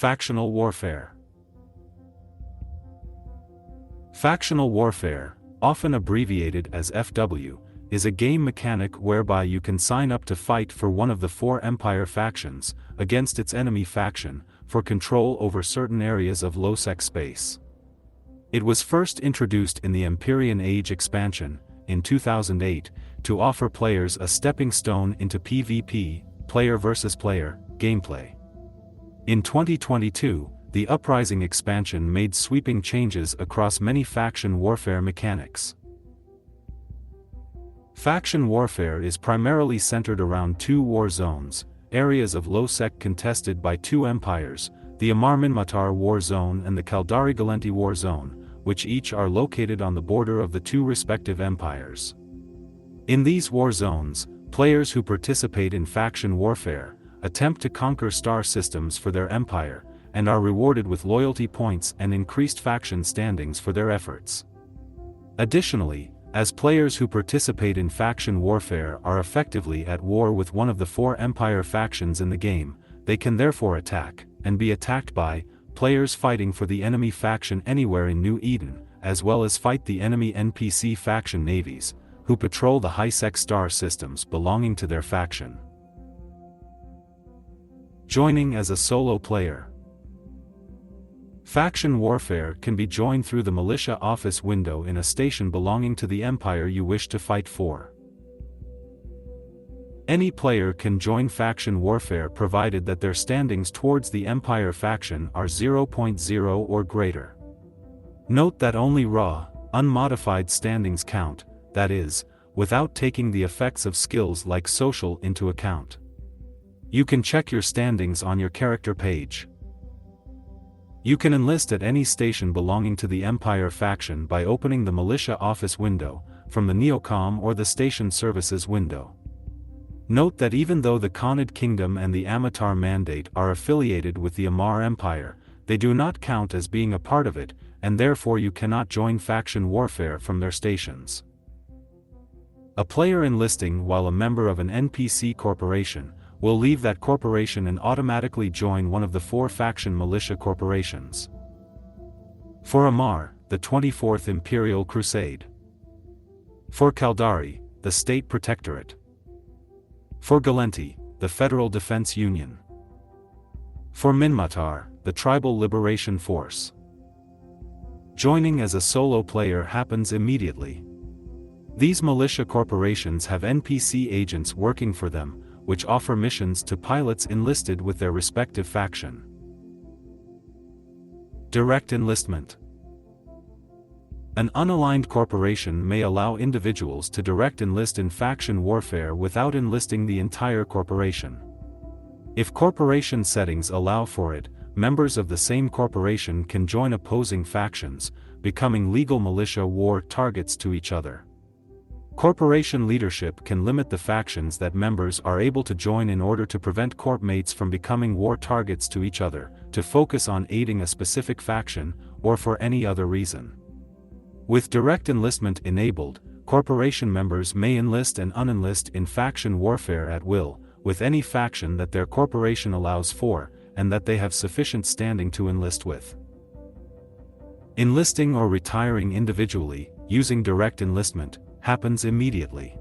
Factional warfare. Factional warfare, often abbreviated as FW, is a game mechanic whereby you can sign up to fight for one of the four Empire factions, against its enemy faction, for control over certain areas of low-sec space. It was first introduced in the Empyrean Age expansion, in 2008, to offer players a stepping stone into PvP, player versus player, gameplay. In 2022, the Uprising expansion made sweeping changes across many faction warfare mechanics. Faction warfare is primarily centered around two war zones, areas of low-sec contested by two empires, the Amarminmatar War Zone and the Caldari Galenti War Zone, which each are located on the border of the two respective empires. In these war zones, players who participate in faction warfare attempt to conquer star systems for their empire, and are rewarded with loyalty points and increased faction standings for their efforts. Additionally, as players who participate in faction warfare are effectively at war with one of the four Empire factions in the game, they can therefore attack, and be attacked by, players fighting for the enemy faction anywhere in New Eden, as well as fight the enemy NPC faction navies, who patrol the high-sec star systems belonging to their faction. Joining as a solo player. Faction warfare can be joined through the militia office window in a station belonging to the empire you wish to fight for. Any player can join faction warfare provided that their standings towards the Empire faction are 0.0 or greater. Note that only raw, unmodified standings count, that is, without taking the effects of skills like social into account. You can check your standings on your character page. You can enlist at any station belonging to the Empire faction by opening the militia office window, from the Neocom or the station services window. Note that even though the Khanid Kingdom and the Amatar Mandate are affiliated with the Amar Empire, they do not count as being a part of it, and therefore you cannot join faction warfare from their stations. A player enlisting while a member of an NPC corporation will leave that corporation and automatically join one of the four faction militia corporations. For Amar, the 24th Imperial Crusade. For Caldari, the State Protectorate. For Galenti, the Federal Defense Union. For Minmatar, the Tribal Liberation Force. Joining as a solo player happens immediately. These militia corporations have NPC agents working for them, which offer missions to pilots enlisted with their respective faction. Direct enlistment. An unaligned corporation may allow individuals to direct enlist in faction warfare without enlisting the entire corporation. If corporation settings allow for it, members of the same corporation can join opposing factions, becoming legal militia war targets to each other. Corporation leadership can limit the factions that members are able to join in order to prevent corp mates from becoming war targets to each other, to focus on aiding a specific faction, or for any other reason. With direct enlistment enabled, corporation members may enlist and unenlist in faction warfare at will, with any faction that their corporation allows for, and that they have sufficient standing to enlist with. Enlisting or retiring individually, using direct enlistment, happens immediately.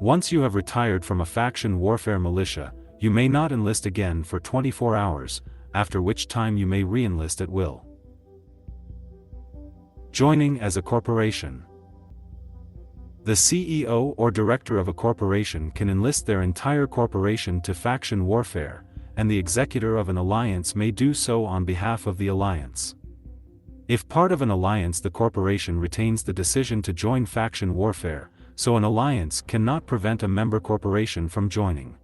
Once you have retired from a faction warfare militia, you may not enlist again for 24 hours, after which time you may re-enlist at will. Joining as a corporation. The CEO or director of a corporation can enlist their entire corporation to faction warfare, and the executor of an alliance may do so on behalf of the alliance. If part of an alliance, the corporation retains the decision to join faction warfare, so an alliance cannot prevent a member corporation from joining.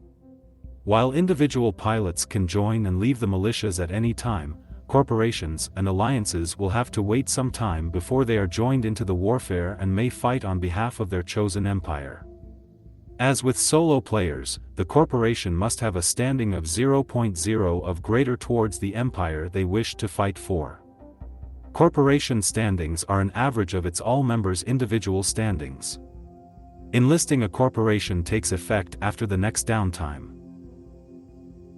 While individual pilots can join and leave the militias at any time, corporations and alliances will have to wait some time before they are joined into the warfare and may fight on behalf of their chosen empire. As with solo players, the corporation must have a standing of 0.0 of greater towards the empire they wish to fight for. Corporation standings are an average of its all members' individual standings. Enlisting a corporation takes effect after the next downtime.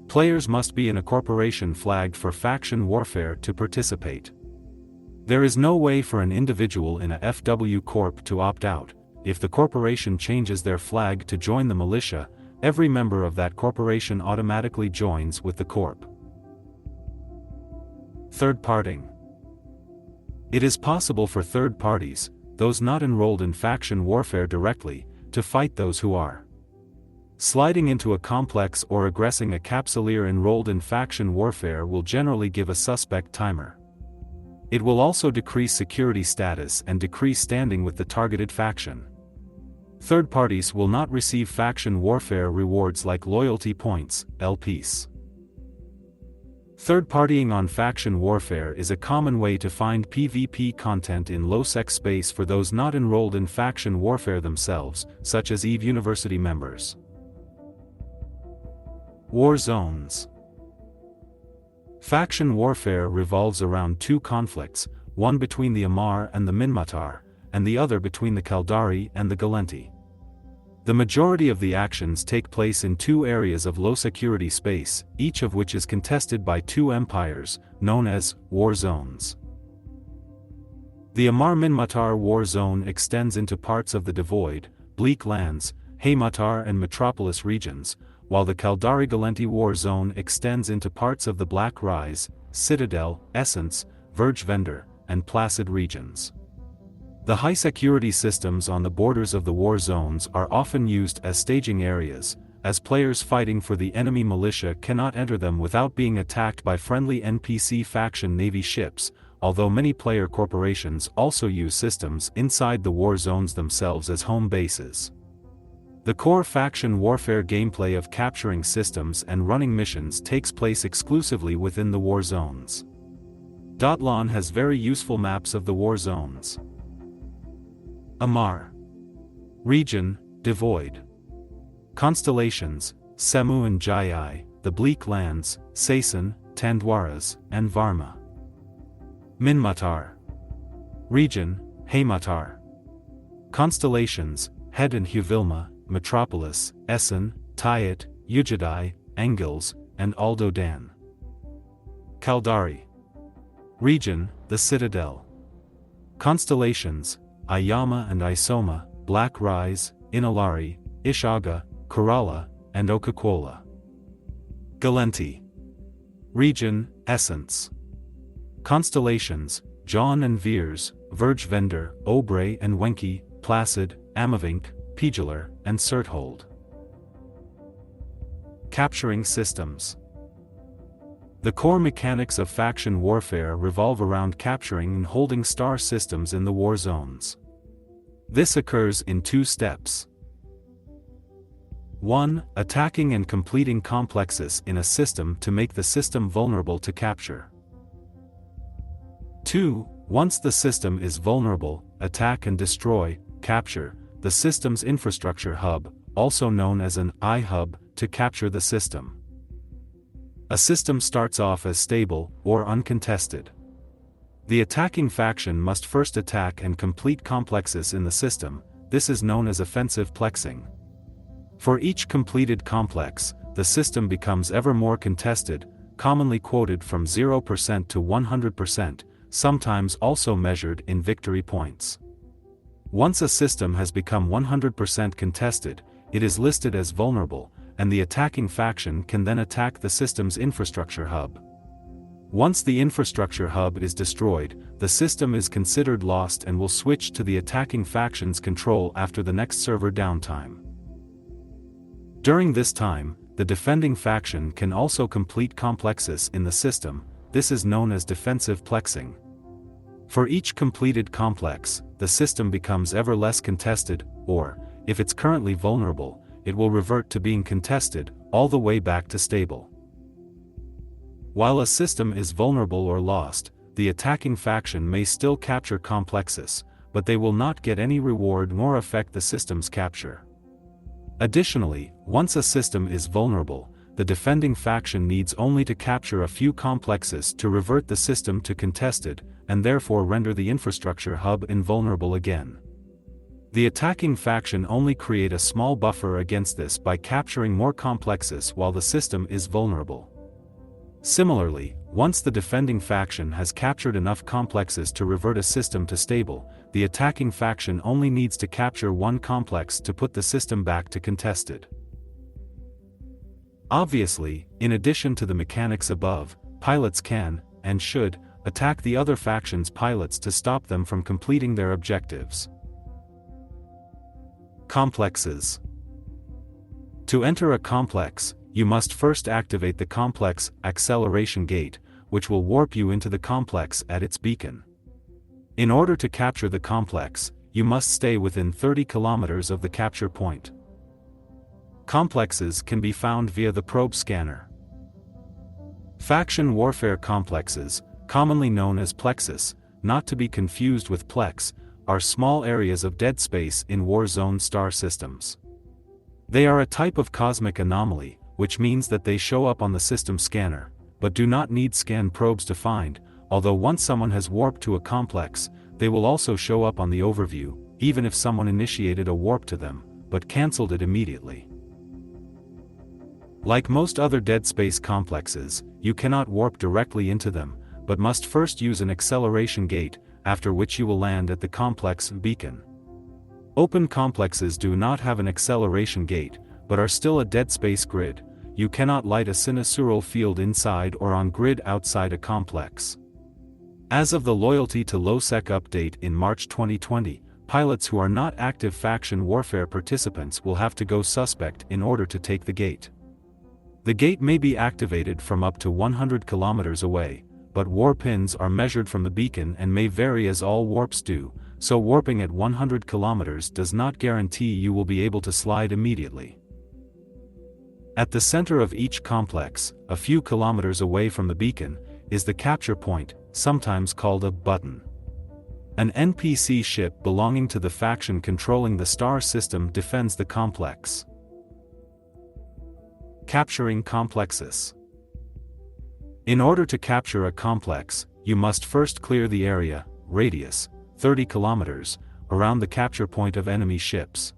Players must be in a corporation flagged for faction warfare to participate. There is no way for an individual in a FW Corp to opt out. If the corporation changes their flag to join the militia, every member of that corporation automatically joins with the corp. Third partying. It is possible for third parties, those not enrolled in faction warfare directly, to fight those who are. Sliding into a complex or aggressing a capsuleer enrolled in faction warfare will generally give a suspect timer. It will also decrease security status and decrease standing with the targeted faction. Third parties will not receive faction warfare rewards like loyalty points, LPs. Third partying on faction warfare is a common way to find PvP content in low-sec space for those not enrolled in faction warfare themselves, such as EVE University members. War zones. Faction warfare revolves around two conflicts, one between the Amarr and the Minmatar, and the other between the Caldari and the Gallenti. The majority of the actions take place in two areas of low-security space, each of which is contested by two empires, known as war zones. The Amarr-Minmatar war zone extends into parts of the Devoid, Bleak Lands, Haymatar and Metropolis regions, while the Caldari-Gallenti war zone extends into parts of the Black Rise, Citadel, Essence, Verge Vendor, and Placid regions. The high-security systems on the borders of the war zones are often used as staging areas, as players fighting for the enemy militia cannot enter them without being attacked by friendly NPC faction navy ships, although many player corporations also use systems inside the war zones themselves as home bases. The core faction warfare gameplay of capturing systems and running missions takes place exclusively within the war zones. .lon has very useful maps of the war zones. Amarr. Region, Devoid. Constellations, Semu and Jai, the Bleak Lands, Sason, Tandwaras, and Varma. Minmatar. Region, Haymatar. Constellations, Head and Huvilma, Metropolis, Essen, Tayat, Ujadai, Engels, and Aldo Dan. Caldari. Region, the Citadel. Constellations, Ayama and Isoma, Black Rise, Inalari, Ishaga, Kerala, and Okakola. Gallenti. Region, Essence. Constellations, John and Veers, Verge Vendor, Obrey and Wenki, Placid, Amavink, Pigeler, and Serthold. Capturing systems. The core mechanics of faction warfare revolve around capturing and holding star systems in the war zones. This occurs in two steps. 1. Attacking and completing complexes in a system to make the system vulnerable to capture. 2. Once the system is vulnerable, attack and destroy, capture, the system's infrastructure hub, also known as an I-hub, to capture the system. A system starts off as stable, or uncontested. The attacking faction must first attack and complete complexes in the system, this is known as offensive plexing. For each completed complex, the system becomes ever more contested, commonly quoted from 0% to 100%, sometimes also measured in victory points. Once a system has become 100% contested, it is listed as vulnerable, and the attacking faction can then attack the system's infrastructure hub. Once the infrastructure hub is destroyed, the system is considered lost and will switch to the attacking faction's control after the next server downtime. During this time, the defending faction can also complete complexes in the system, this is known as defensive plexing. For each completed complex, the system becomes ever less contested, or, if it's currently vulnerable, it will revert to being contested, all the way back to stable. While a system is vulnerable or lost, the attacking faction may still capture complexes, but they will not get any reward nor affect the system's capture. Additionally, once a system is vulnerable, the defending faction needs only to capture a few complexes to revert the system to contested, and therefore render the infrastructure hub invulnerable again. The attacking faction only create a small buffer against this by capturing more complexes while the system is vulnerable. Similarly, once the defending faction has captured enough complexes to revert a system to stable, the attacking faction only needs to capture one complex to put the system back to contested. Obviously, in addition to the mechanics above, pilots can, and should, attack the other faction's pilots to stop them from completing their objectives. Complexes. To enter a complex, you must first activate the complex acceleration gate, which will warp you into the complex at its beacon. In order to capture the complex, you must stay within 30 kilometers of the capture point. Complexes can be found via the probe scanner. Faction warfare complexes, commonly known as plexus, not to be confused with plex, are small areas of dead space in war zone star systems. They are a type of cosmic anomaly, which means that they show up on the system scanner, but do not need scan probes to find, although once someone has warped to a complex, they will also show up on the overview, even if someone initiated a warp to them, but cancelled it immediately. Like most other dead space complexes, you cannot warp directly into them, but must first use an acceleration gate, after which you will land at the complex beacon. Open complexes do not have an acceleration gate, but are still a dead space grid. You cannot light a sinusoidal field inside or on grid outside a complex. As of the Loyalty to Lowsec update in March 2020, pilots who are not active faction warfare participants will have to go suspect in order to take the gate. The gate may be activated from up to 100 kilometers away, but warp pins are measured from the beacon and may vary as all warps do, so warping at 100 kilometers does not guarantee you will be able to slide immediately. At the center of each complex, a few kilometers away from the beacon, is the capture point, sometimes called a button. An NPC ship belonging to the faction controlling the star system defends the complex. Capturing complexes. In order to capture a complex, you must first clear the area, radius, 30 kilometers, around the capture point of enemy ships.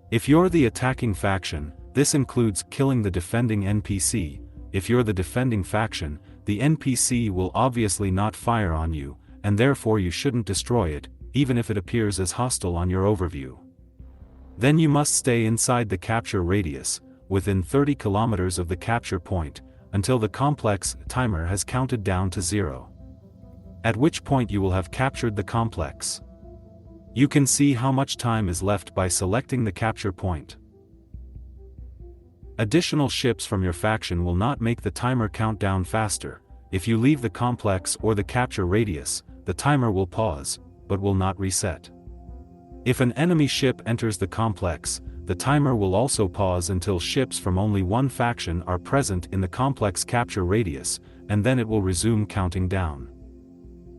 If you're the attacking faction, this includes killing the defending NPC. If you're the defending faction, the NPC will obviously not fire on you, and therefore you shouldn't destroy it, even if it appears as hostile on your overview. Then you must stay inside the capture radius, within 30 kilometers of the capture point, until the complex timer has counted down to 0. At which point you will have captured the complex. You can see how much time is left by selecting the capture point. Additional ships from your faction will not make the timer count down faster. If you leave the complex or the capture radius, the timer will pause, but will not reset. If an enemy ship enters the complex, the timer will also pause until ships from only one faction are present in the complex capture radius, and then it will resume counting down.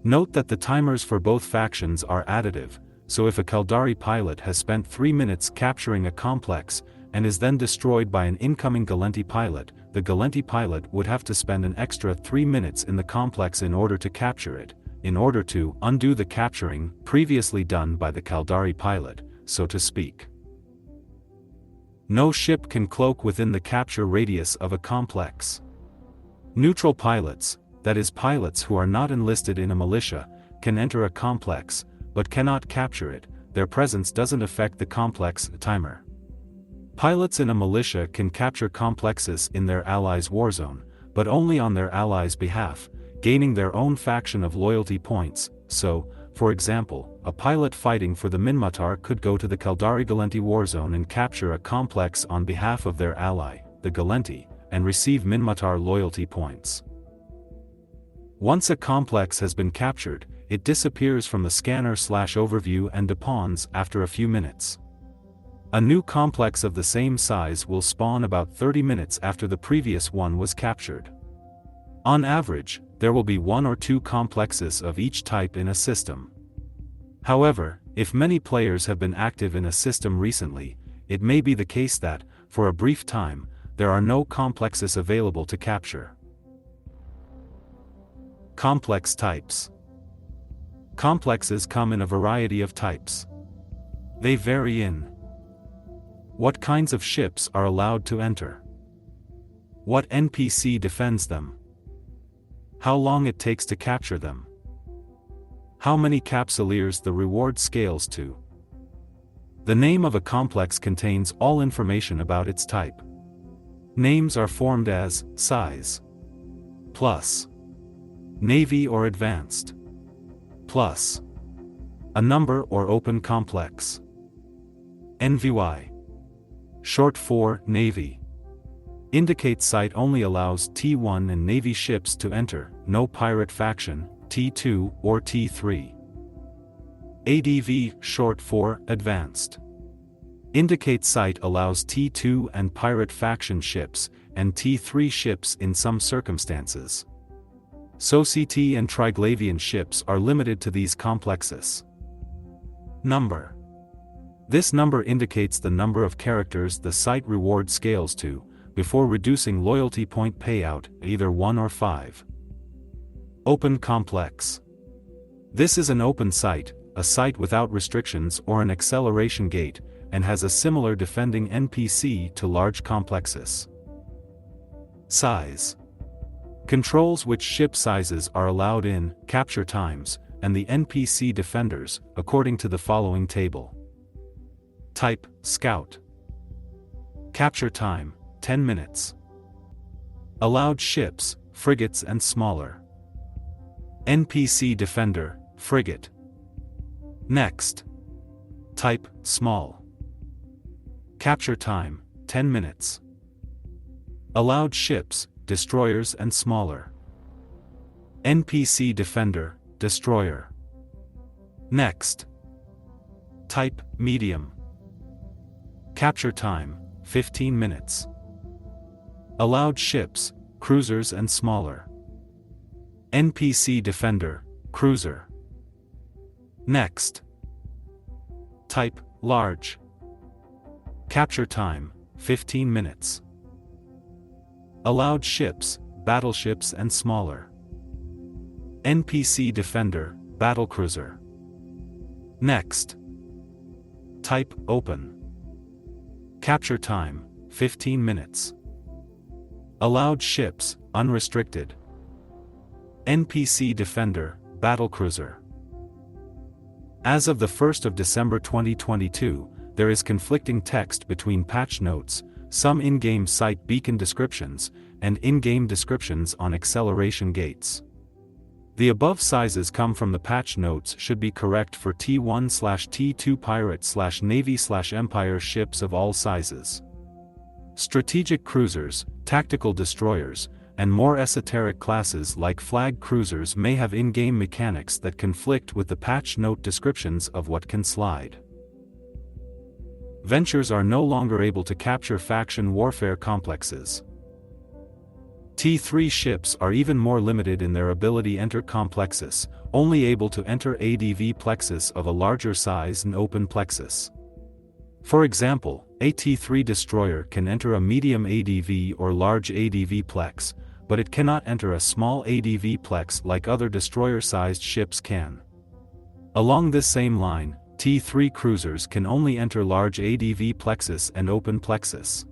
Note that the timers for both factions are additive, so if a Caldari pilot has spent 3 minutes capturing a complex, and is then destroyed by an incoming Galenti pilot, the Galenti pilot would have to spend an extra 3 minutes in the complex in order to capture it, in order to undo the capturing previously done by the Caldari pilot, so to speak. No ship can cloak within the capture radius of a complex. Neutral pilots, that is pilots who are not enlisted in a militia, can enter a complex, but cannot capture it. Their presence doesn't affect the complex timer. Pilots in a militia can capture complexes in their allies' warzone, but only on their allies' behalf, gaining their own faction of loyalty points. So, for example, a pilot fighting for the Minmatar could go to the Caldari Galenti warzone and capture a complex on behalf of their ally, the Galenti, and receive Minmatar loyalty points. Once a complex has been captured, it disappears from the scanner/overview and depawns after a few minutes. A new complex of the same size will spawn about 30 minutes after the previous one was captured. On average, there will be 1 or 2 complexes of each type in a system. However, if many players have been active in a system recently, it may be the case that, for a brief time, there are no complexes available to capture. Complex types. Complexes come in a variety of types. They vary in what kinds of ships are allowed to enter, what NPC defends them, how long it takes to capture them, how many capsuleers the reward scales to. The name of a complex contains all information about its type. Names are formed as size, plus Navy or Advanced, plus a number or open complex. NVY, short for Navy, indicates site only allows T1 and Navy ships to enter, no pirate faction, T2 or T3. ADV, short for Advanced, indicates site allows T2 and pirate faction ships, and T3 ships in some circumstances. Societe and Triglavian ships are limited to these complexes. Number. This number indicates the number of characters the site reward scales to, before reducing loyalty point payout, either 1 or 5. Open complex. This is an open site, a site without restrictions or an acceleration gate, and has a similar defending NPC to large complexes. Size. Controls which ship sizes are allowed in, capture times, and the NPC defenders, according to the following table. Type, Scout. Capture time, 10 minutes. Allowed ships, frigates and smaller. NPC defender, frigate. Next. Type, Small. Capture time, 10 minutes. Allowed ships, destroyers and smaller. NPC defender, destroyer. Next. Type, Medium. Capture time, 15 minutes. Allowed ships, cruisers and smaller. NPC defender, cruiser. Next. Type, Large. Capture time, 15 minutes. Allowed ships, battleships and smaller. NPC defender, battlecruiser. Next. Type, Open. Capture time, 15 minutes. Allowed ships, unrestricted. NPC defender, battlecruiser. As of the 1st of December 2022, there is conflicting text between patch notes, some in-game site beacon descriptions, and in-game descriptions on acceleration gates. The above sizes come from the patch notes should be correct for T1/T2 pirate/Navy/Empire ships of all sizes. Strategic cruisers, tactical destroyers, and more esoteric classes like flag cruisers may have in-game mechanics that conflict with the patch note descriptions of what can slide. Ventures are no longer able to capture faction warfare complexes. T3 ships are even more limited in their ability to enter complexes, only able to enter ADV plexus of a larger size and open plexus. For example, a T3 destroyer can enter a medium ADV or large ADV plex, but it cannot enter a small ADV plex like other destroyer-sized ships can. Along this same line, T3 cruisers can only enter large ADV plexus and open plexus.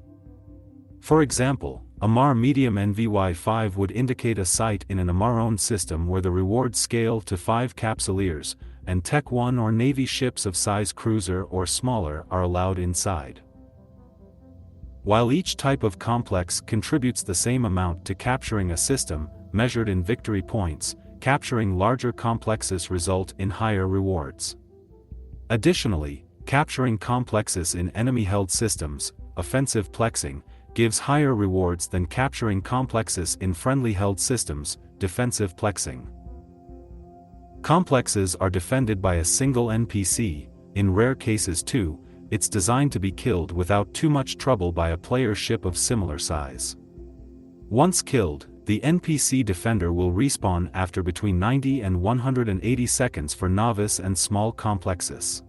For example, Amar Medium NVY5 would indicate a site in an Amar-owned system where the rewards scale to 5 capsuleers, and Tech 1 or Navy ships of size cruiser or smaller are allowed inside. While each type of complex contributes the same amount to capturing a system, measured in victory points, capturing larger complexes result in higher rewards. Additionally, capturing complexes in enemy-held systems, offensive plexing, gives higher rewards than capturing complexes in friendly-held systems, defensive plexing. Complexes are defended by a single NPC, in rare cases too, it's designed to be killed without too much trouble by a player ship of similar size. Once killed, the NPC defender will respawn after between 90 and 180 seconds for novice and small complexes.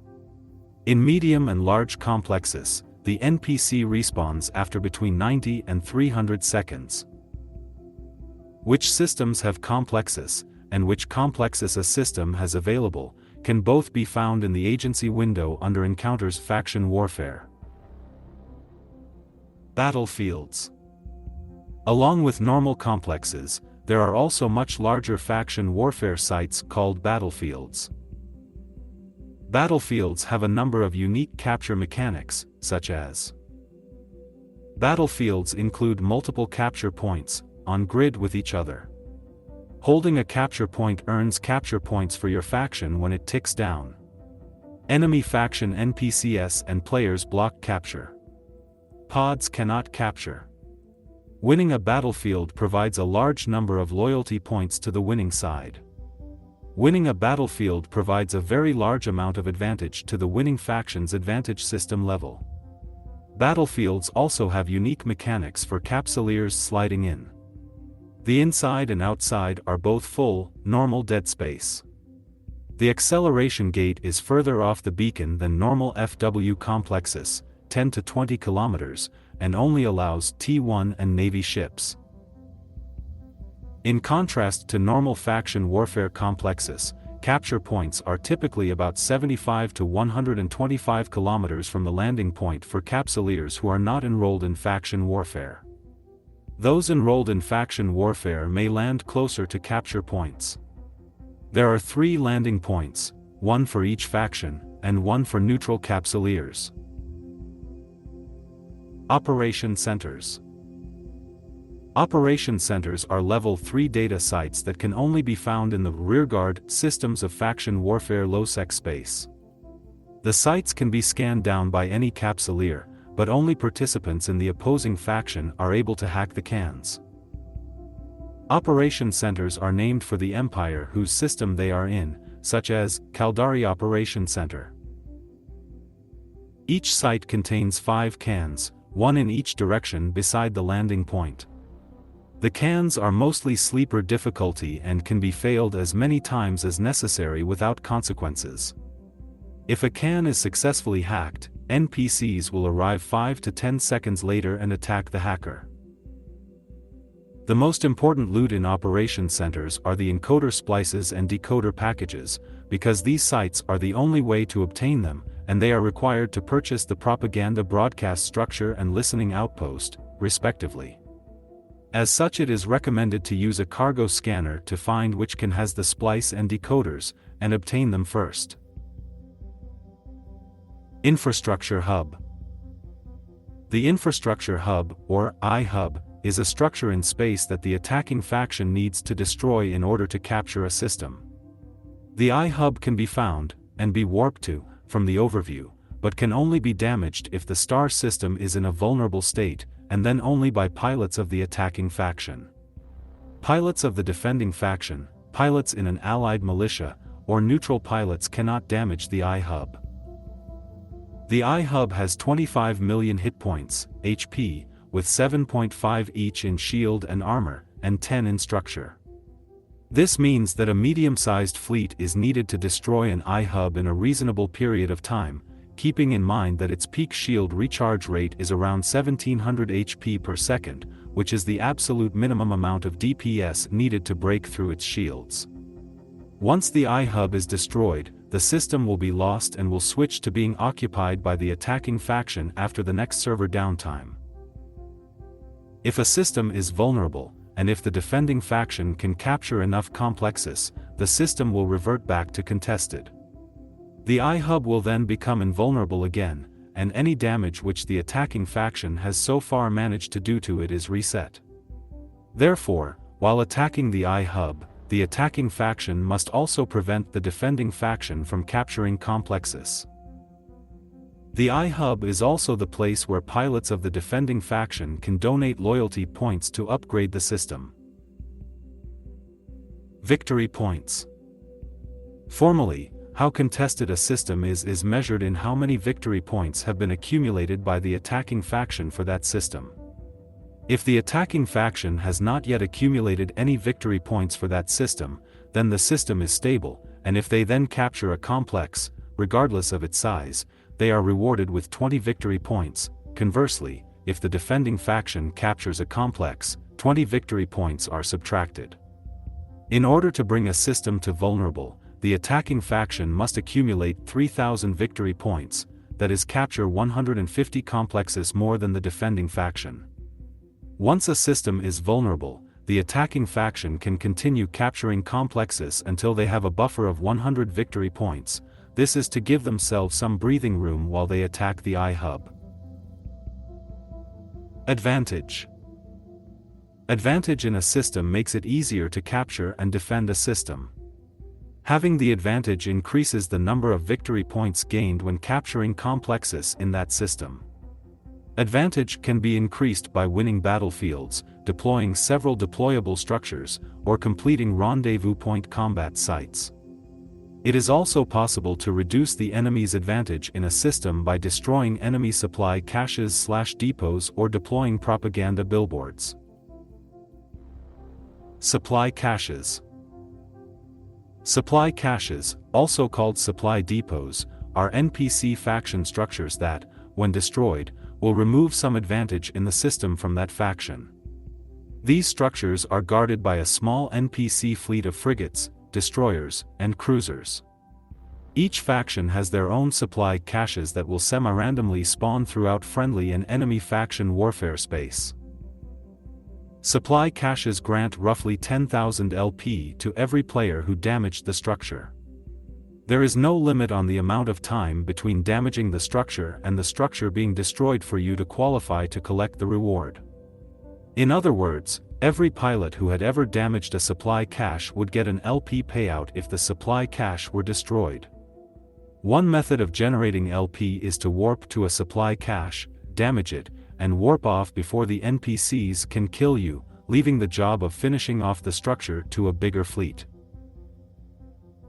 In medium and large complexes, the NPC respawns after between 90 and 300 seconds. Which systems have complexes, and which complexes a system has available, can both be found in the agency window under Encounters Faction Warfare. Battlefields. Along with normal complexes, there are also much larger faction warfare sites called battlefields. Battlefields have a number of unique capture mechanics, such as battlefields include multiple capture points, on grid with each other. Holding a capture point earns capture points for your faction when it ticks down. Enemy faction NPCs and players block capture. Pods cannot capture. Winning a battlefield provides a large number of loyalty points to the winning side. Winning a battlefield provides a very large amount of advantage to the winning faction's advantage system level. Battlefields also have unique mechanics for capsuleers sliding in. The inside and outside are both full, normal dead space. The acceleration gate is further off the beacon than normal FW complexes, 10 to 20 kilometers, and only allows T1 and Navy ships. In contrast to normal faction warfare complexes, capture points are typically about 75 to 125 kilometers from the landing point for capsuleers who are not enrolled in faction warfare. Those enrolled in faction warfare may land closer to capture points. There are 3 landing points, one for each faction, and one for neutral capsuleers. Operation Centers. Operation Centers are Level 3 data sites that can only be found in the rearguard systems of faction warfare low-sec space. The sites can be scanned down by any capsuleer, but only participants in the opposing faction are able to hack the cans. Operation Centers are named for the empire whose system they are in, such as Caldari Operation Center. Each site contains 5 cans, one in each direction beside the landing point. The cans are mostly sleeper difficulty and can be failed as many times as necessary without consequences. If a can is successfully hacked, NPCs will arrive 5 to 10 seconds later and attack the hacker. The most important loot in operation centers are the encoder splices and decoder packages, because these sites are the only way to obtain them, and they are required to purchase the propaganda broadcast structure and listening outpost, respectively. As such, it is recommended to use a cargo scanner to find which can has the splice and decoders, and obtain them first. Infrastructure Hub. The Infrastructure Hub, or I-Hub, is a structure in space that the attacking faction needs to destroy in order to capture a system. The I-Hub can be found, and be warped to, from the overview, but can only be damaged if the star system is in a vulnerable state, and then only by pilots of the attacking faction. Pilots of the defending faction, pilots in an allied militia, or neutral pilots cannot damage the I-Hub. The I-Hub has 25 million hit points, HP, with 7.5 each in shield and armor, and 10 in structure. This means that a medium-sized fleet is needed to destroy an I-Hub in a reasonable period of time, keeping in mind that its peak shield recharge rate is around 1700 HP per second, which is the absolute minimum amount of DPS needed to break through its shields. Once the I-Hub is destroyed, the system will be lost and will switch to being occupied by the attacking faction after the next server downtime. If a system is vulnerable, and if the defending faction can capture enough complexes, the system will revert back to contested. The I-Hub will then become invulnerable again, and any damage which the attacking faction has so far managed to do to it is reset. Therefore, while attacking the I-Hub, the attacking faction must also prevent the defending faction from capturing complexes. The I-Hub is also the place where pilots of the defending faction can donate loyalty points to upgrade the system. Victory points. Formally, how contested a system is measured in how many victory points have been accumulated by the attacking faction for that system. If the attacking faction has not yet accumulated any victory points for that system, then the system is stable, and if they then capture a complex, regardless of its size, they are rewarded with 20 victory points. Conversely, if the defending faction captures a complex, 20 victory points are subtracted. In order to bring a system to vulnerable, the attacking faction must accumulate 3,000 victory points, that is, capture 150 complexes more than the defending faction. Once a system is vulnerable, the attacking faction can continue capturing complexes until they have a buffer of 100 victory points. This is to give themselves some breathing room while they attack the I-hub. Advantage. Advantage in a system makes it easier to capture and defend a system. Having the advantage increases the number of victory points gained when capturing complexes in that system. Advantage can be increased by winning battlefields, deploying several deployable structures, or completing rendezvous point combat sites. It is also possible to reduce the enemy's advantage in a system by destroying enemy supply caches/depots or deploying propaganda billboards. Supply caches. Supply caches, also called supply depots, are NPC faction structures that, when destroyed, will remove some advantage in the system from that faction. These structures are guarded by a small NPC fleet of frigates, destroyers, and cruisers. Each faction has their own supply caches that will semi-randomly spawn throughout friendly and enemy faction warfare space. Supply caches grant roughly 10,000 LP to every player who damaged the structure. There is no limit on the amount of time between damaging the structure and the structure being destroyed for you to qualify to collect the reward. In other words, every pilot who had ever damaged a supply cache would get an LP payout if the supply cache were destroyed. One method of generating LP is to warp to a supply cache, damage it, and warp off before the NPCs can kill you, leaving the job of finishing off the structure to a bigger fleet.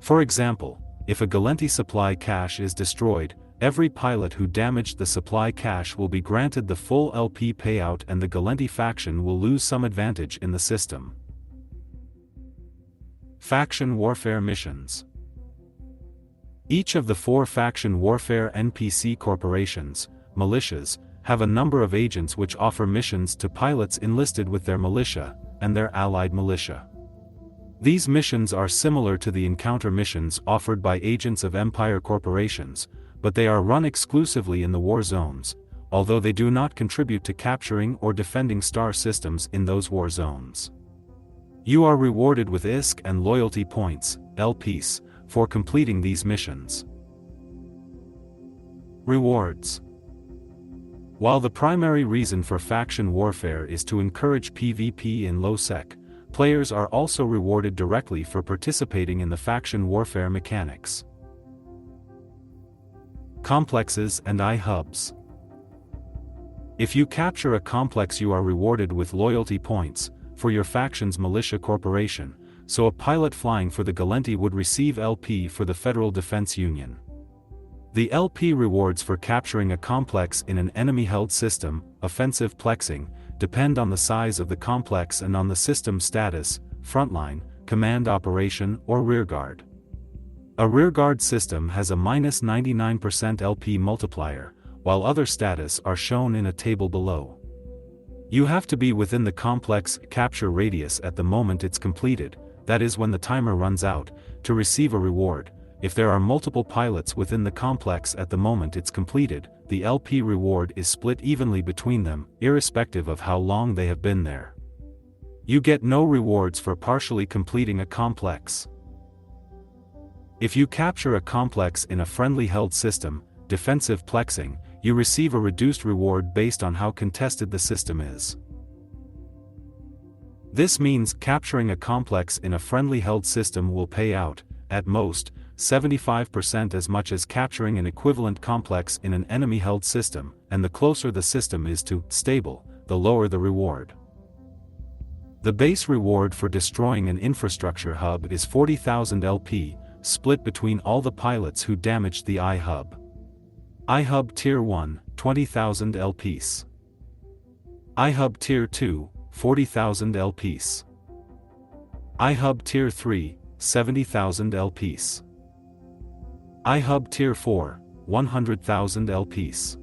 For example, if a Galenti supply cache is destroyed, every pilot who damaged the supply cache will be granted the full LP payout and the Galenti faction will lose some advantage in the system. Faction warfare missions. Each of the 4 faction warfare NPC corporations, militias, have a number of agents which offer missions to pilots enlisted with their militia, and their allied militia. These missions are similar to the encounter missions offered by agents of Empire corporations, but they are run exclusively in the war zones, although they do not contribute to capturing or defending star systems in those war zones. You are rewarded with ISK and loyalty points, LPs, for completing these missions. Rewards. While the primary reason for faction warfare is to encourage PvP in low-sec, players are also rewarded directly for participating in the faction warfare mechanics. Complexes and I-hubs. If you capture a complex, you are rewarded with loyalty points for your faction's militia corporation, so a pilot flying for the Galenti would receive LP for the Federal Defense Union. The LP rewards for capturing a complex in an enemy-held system, offensive plexing, depend on the size of the complex and on the system status, frontline, command operation, or rearguard. A rearguard system has a -99% LP multiplier, while other status are shown in a table below. You have to be within the complex capture radius at the moment it's completed, that is when the timer runs out, to receive a reward. If there are multiple pilots within the complex at the moment it's completed, the LP reward is split evenly between them, irrespective of how long they have been there. You get no rewards for partially completing a complex. If you capture a complex in a friendly held system, defensive plexing, you receive a reduced reward based on how contested the system is. This means capturing a complex in a friendly held system will pay out, at most, 75% as much as capturing an equivalent complex in an enemy-held system, and the closer the system is to stable, the lower the reward. The base reward for destroying an infrastructure hub is 40,000 LP, split between all the pilots who damaged the I-hub. I-hub Tier 1, 20,000 LPs. I-hub Tier 2, 40,000 LPs. I-hub Tier 3, 70,000 LPs. I-hub Tier 4, 100,000 LPs.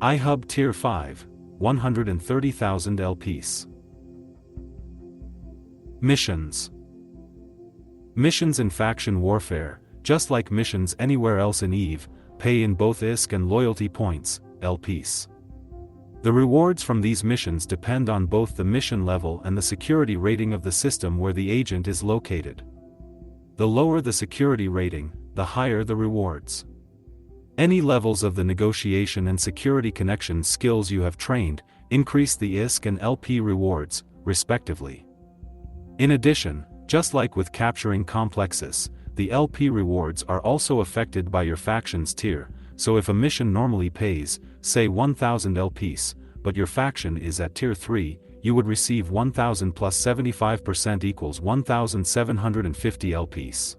I-hub Tier 5, 130,000 LPs. Missions. Missions in faction warfare, just like missions anywhere else in EVE, pay in both ISK and loyalty points, LPs. The rewards from these missions depend on both the mission level and the security rating of the system where the agent is located. The lower the security rating, the higher the rewards. Any levels of the negotiation and security connection skills you have trained increase the ISK and LP rewards, respectively. In addition, just like with capturing complexes, the LP rewards are also affected by your faction's tier, so if a mission normally pays, say 1000 LPs, but your faction is at tier 3, you would receive 1000 plus 75% equals 1750 LPs.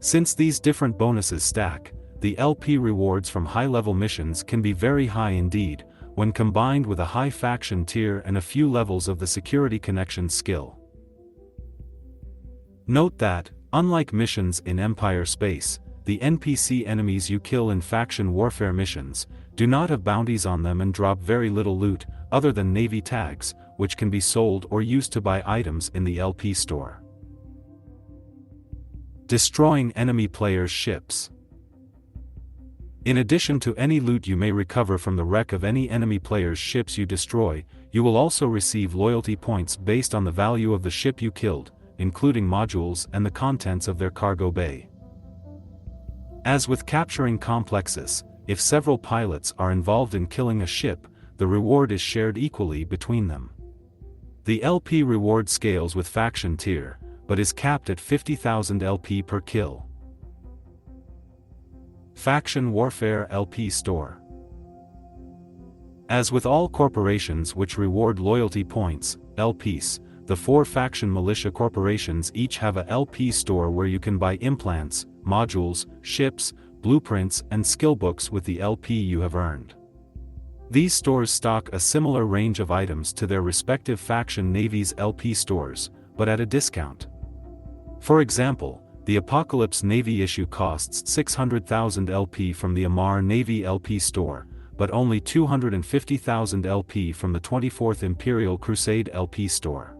Since these different bonuses stack, the LP rewards from high-level missions can be very high indeed, when combined with a high faction tier and a few levels of the security connection skill. Note that, unlike missions in Empire space, the NPC enemies you kill in faction warfare missions do not have bounties on them and drop very little loot, other than Navy tags, which can be sold or used to buy items in the LP store. Destroying enemy players' ships. In addition to any loot you may recover from the wreck of any enemy player's ships you destroy, you will also receive loyalty points based on the value of the ship you killed, including modules and the contents of their cargo bay. As with capturing complexes, if several pilots are involved in killing a ship, the reward is shared equally between them. The LP reward scales with faction tier, but is capped at 50,000 LP per kill. Faction Warfare LP Store. As with all corporations which reward loyalty points, LPs, the 4 faction militia corporations each have a LP store where you can buy implants, modules, ships, blueprints and skill books with the LP you have earned. These stores stock a similar range of items to their respective faction navies' LP stores, but at a discount. For example, the Apocalypse Navy issue costs 600,000 LP from the Amar Navy LP store, but only 250,000 LP from the 24th Imperial Crusade LP store.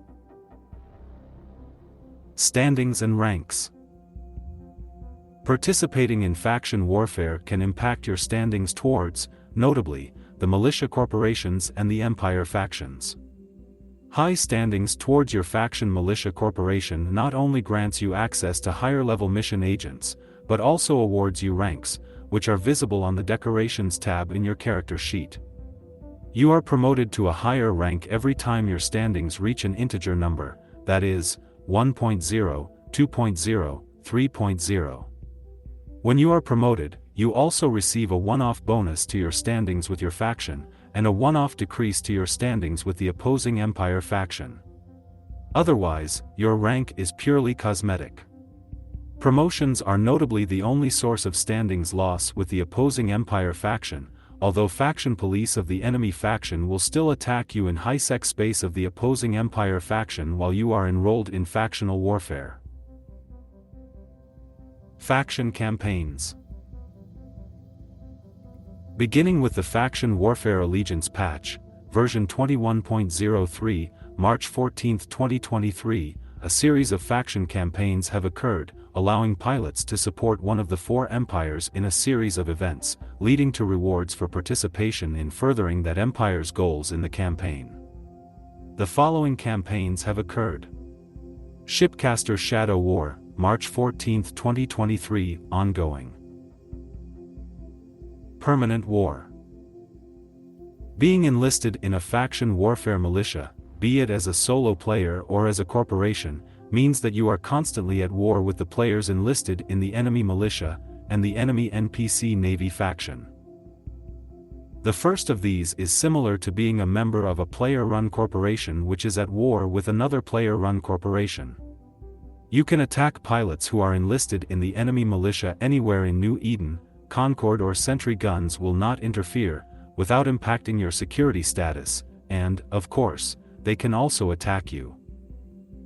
Standings and ranks. Participating in faction warfare can impact your standings towards, notably, the militia corporations and the Empire factions. High standings towards your faction militia corporation not only grants you access to higher-level mission agents, but also awards you ranks, which are visible on the Decorations tab in your character sheet. You are promoted to a higher rank every time your standings reach an integer number, that is, 1.0, 2.0, 3.0. When you are promoted, you also receive a one-off bonus to your standings with your faction, and a one-off decrease to your standings with the opposing Empire faction. Otherwise, your rank is purely cosmetic. Promotions are notably the only source of standings loss with the opposing Empire faction, although faction police of the enemy faction will still attack you in high-sec space of the opposing Empire faction while you are enrolled in factional warfare. Faction campaigns. Beginning with the Faction Warfare Allegiance patch, version 21.03, March 14, 2023, a series of faction campaigns have occurred, allowing pilots to support one of the 4 empires in a series of events, leading to rewards for participation in furthering that empire's goals in the campaign. The following campaigns have occurred. Shipcaster Shadow War, March 14, 2023, ongoing. Permanent War. Being enlisted in a faction warfare militia, be it as a solo player or as a corporation, means that you are constantly at war with the players enlisted in the enemy militia and the enemy NPC Navy faction. The first of these is similar to being a member of a player-run corporation which is at war with another player-run corporation. You can attack pilots who are enlisted in the enemy militia anywhere in New Eden. Concord or Sentry guns will not interfere, without impacting your security status, and, of course, they can also attack you.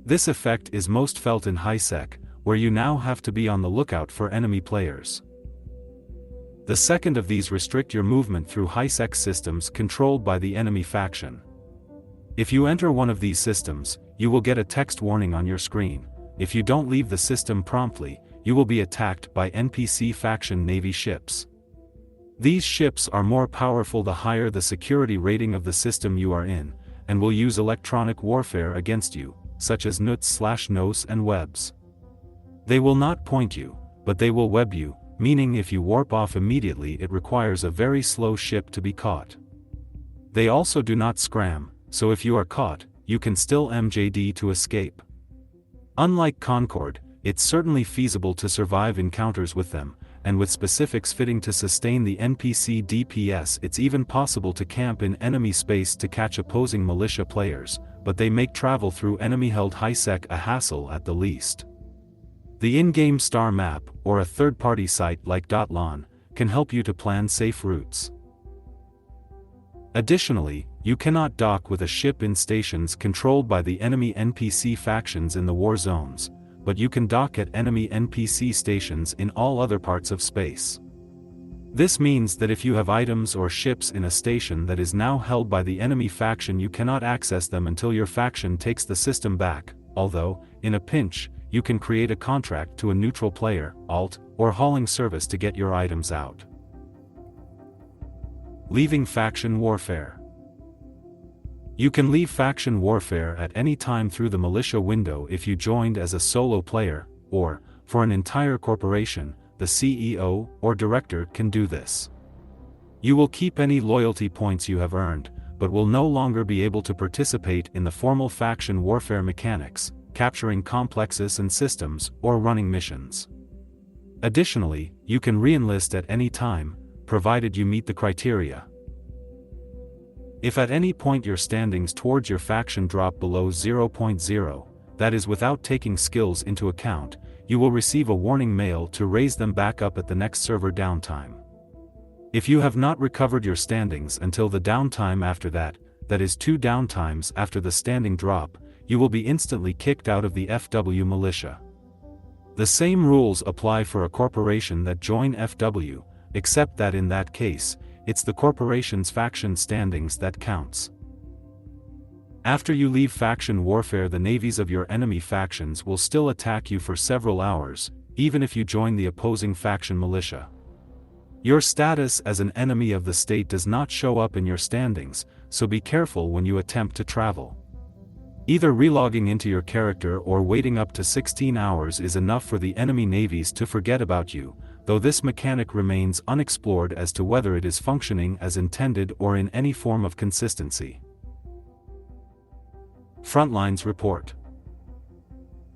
This effect is most felt in high-sec, where you now have to be on the lookout for enemy players. The second of these restrict your movement through high-sec systems controlled by the enemy faction. If you enter one of these systems, you will get a text warning on your screen, if you don't leave the system promptly, you will be attacked by NPC faction Navy ships. These ships are more powerful the higher the security rating of the system you are in, and will use electronic warfare against you, such as nuts/nos and webs. They will not point you, but they will web you, meaning if you warp off immediately it requires a very slow ship to be caught. They also do not scram, so if you are caught, you can still MJD to escape. Unlike Concord, it's certainly feasible to survive encounters with them, and with specifics fitting to sustain the NPC DPS it's even possible to camp in enemy space to catch opposing militia players, but they make travel through enemy-held highsec a hassle at the least. The in-game star map, or a third-party site like .lon, can help you to plan safe routes. Additionally, you cannot dock with a ship in stations controlled by the enemy NPC factions in the war zones, but you can dock at enemy NPC stations in all other parts of space. This means that if you have items or ships in a station that is now held by the enemy faction you cannot access them until your faction takes the system back, although, in a pinch, you can create a contract to a neutral player, alt, or hauling service to get your items out. Leaving faction warfare. You can leave faction warfare at any time through the militia window if you joined as a solo player, or, for an entire corporation, the CEO or director can do this. You will keep any loyalty points you have earned, but will no longer be able to participate in the formal faction warfare mechanics, capturing complexes and systems, or running missions. Additionally, you can re-enlist at any time, provided you meet the criteria. If at any point your standings towards your faction drop below 0.0, that is without taking skills into account, you will receive a warning mail to raise them back up at the next server downtime. If you have not recovered your standings until the downtime after that, that is 2 downtimes after the standing drop, you will be instantly kicked out of the FW militia. The same rules apply for a corporation that join FW, except that in that case, it's the corporation's faction standings that counts. After you leave faction warfare, the navies of your enemy factions will still attack you for several hours, even if you join the opposing faction militia. Your status as an enemy of the state does not show up in your standings, so be careful when you attempt to travel. Either relogging into your character or waiting up to 16 hours is enough for the enemy navies to forget about you, though this mechanic remains unexplored as to whether it is functioning as intended or in any form of consistency. Frontlines Report.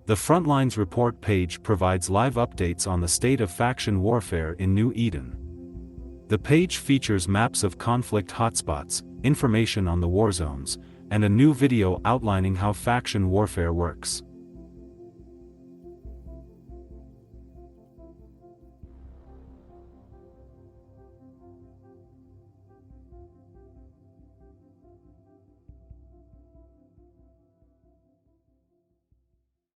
The Frontlines Report page provides live updates on the state of faction warfare in New Eden. The page features maps of conflict hotspots, information on the war zones, and a new video outlining how faction warfare works.